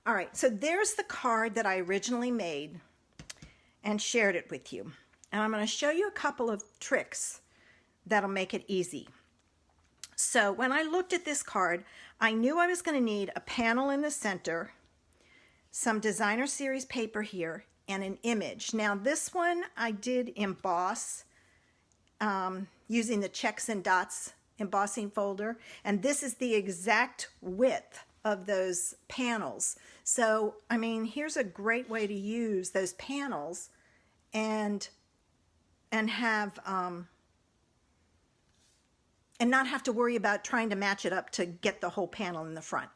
All right, so there's the card that I originally made and shared it with you. And I'm going to show you a couple of tricks that'll make it easy. So when I looked at this card, I knew I was going to need a panel in the center, some designer series paper here, and an image. Now this one I did emboss using the checks and dots embossing folder, and this is the exact width of those panels. So I mean, here's a great way to use those panels and have and not have to worry about trying to match it up to get the whole panel in the front.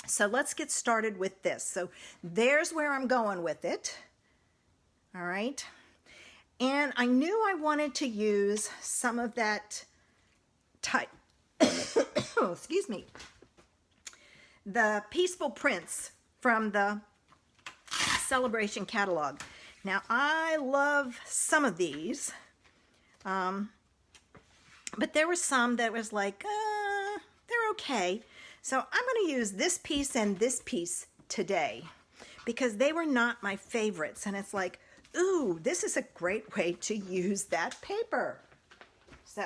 So let's get started with this. So there's where I'm going with it. All right. And I knew I wanted to use some of that type, oh, excuse me, the Peaceful Prints from the Celebration catalog. Now I love some of these, but there were some that was like, they're okay. So I'm going to use this piece and this piece today because they were not my favorites. And it's like, ooh, this is a great way to use that paper. So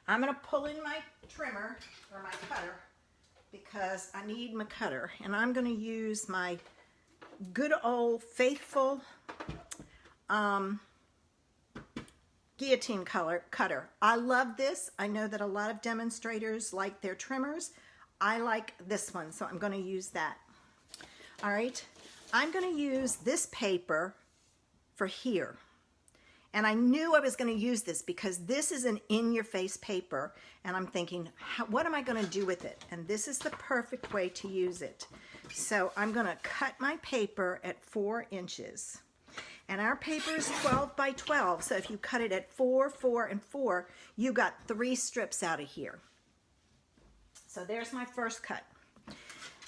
I'm going to pull in my trimmer or my cutter because I need my cutter. And I'm going to use my good old faithful guillotine cutter. I love this. I know that a lot of demonstrators like their trimmers. I like this one, so I'm going to use that. All right, I'm going to use this paper for here. And I knew I was going to use this because this is an in-your-face paper, and I'm thinking, what am I going to do with it? And this is the perfect way to use it. So I'm going to cut my paper at 4 inches. And our paper is 12 by 12, so if you cut it at 4, 4, and 4, you got 3 strips out of here. So there's my first cut.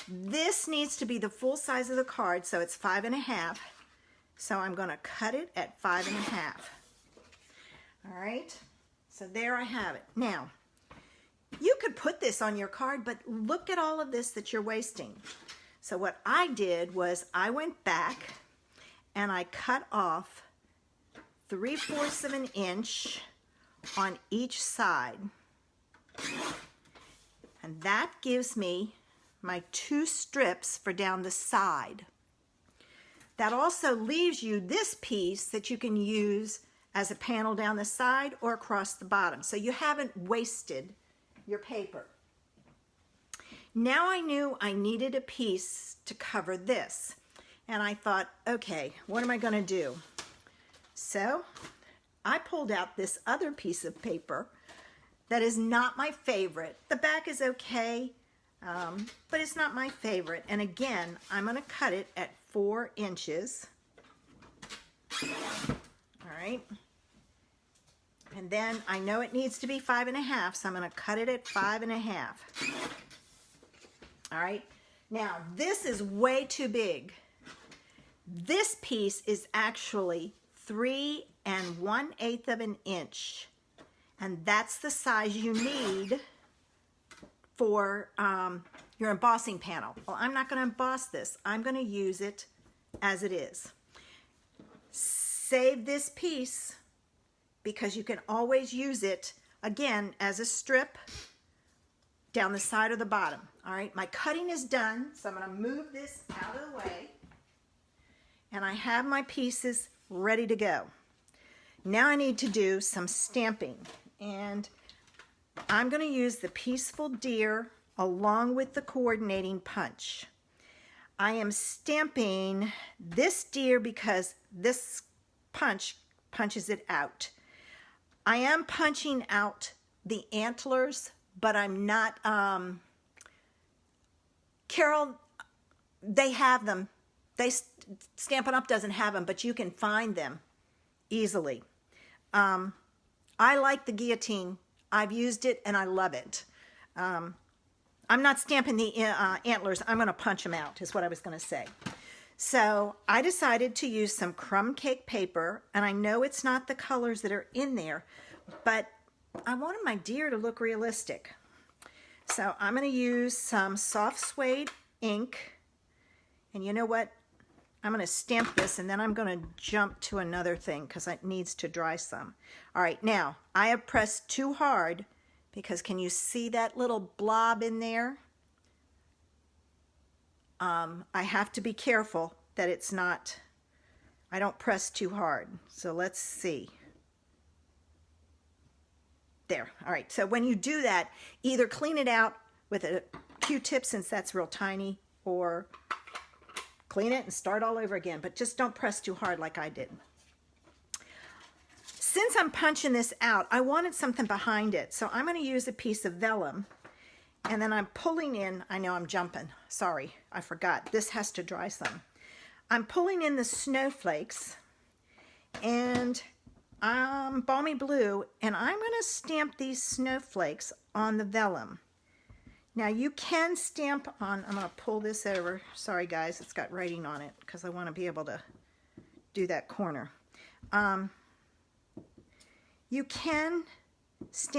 This needs to be the full size of the card, so it's 5.5. So I'm going to cut it at 5.5. All right, so there I have it. Now, you could put this on your card, but look at all of this that you're wasting. So what I did was I went back and I cut off 3/4 of an inch on each side. And that gives me my 2 strips for down the side. That also leaves you this piece that you can use as a panel down the side or across the bottom. So you haven't wasted your paper. Now I knew I needed a piece to cover this. And I thought, okay, what am I going to do? So I pulled out this other piece of paper that is not my favorite. The back is okay, but it's not my favorite. And again, I'm going to cut it at 4 inches. All right. And then I know it needs to be 5.5, so I'm going to cut it at 5.5. All right. Now, this is way too big. This piece is actually 3 1/8 of an inch, and that's the size you need for your embossing panel. Well, I'm not going to emboss this. I'm going to use it as it is. Save this piece because you can always use it again as a strip down the side or the bottom. All right, my cutting is done, so I'm going to move this out of the way. And I have my pieces ready to go. Now I need to do some stamping. And I'm going to use the Peaceful Deer along with the coordinating punch. I am stamping this deer because this punch punches it out. I am punching out the antlers, but I'm not, Carol, they have them. Stampin' Up! Doesn't have them, but you can find them easily. I like the guillotine. I've used it and I love it. I'm not stamping the antlers. I'm going to punch them out is what I was going to say. So I decided to use some crumb cake paper, and I know it's not the colors that are in there, but I wanted my deer to look realistic. So I'm going to use some soft suede ink And you know what? I'm going to stamp this and then I'm going to jump to another thing because it needs to dry some. All right, now I have pressed too hard because can you see that little blob in there? I have to be careful that it's not, I don't press too hard. So let's see. There. All right, so when you do that, either clean it out with a Q-tip since that's real tiny, or clean it and start all over again, but just don't press too hard like I did. Since I'm punching this out, I wanted something behind it, so I'm going to use a piece of vellum, and then I'm pulling in, I know I'm jumping, sorry, I forgot, this has to dry some. I'm pulling in the snowflakes, and Balmy Blue, and I'm going to stamp these snowflakes on the vellum. Now you can stamp on, I'm going to pull this over, sorry guys, it's got writing on it because I want to be able to do that corner. You can stamp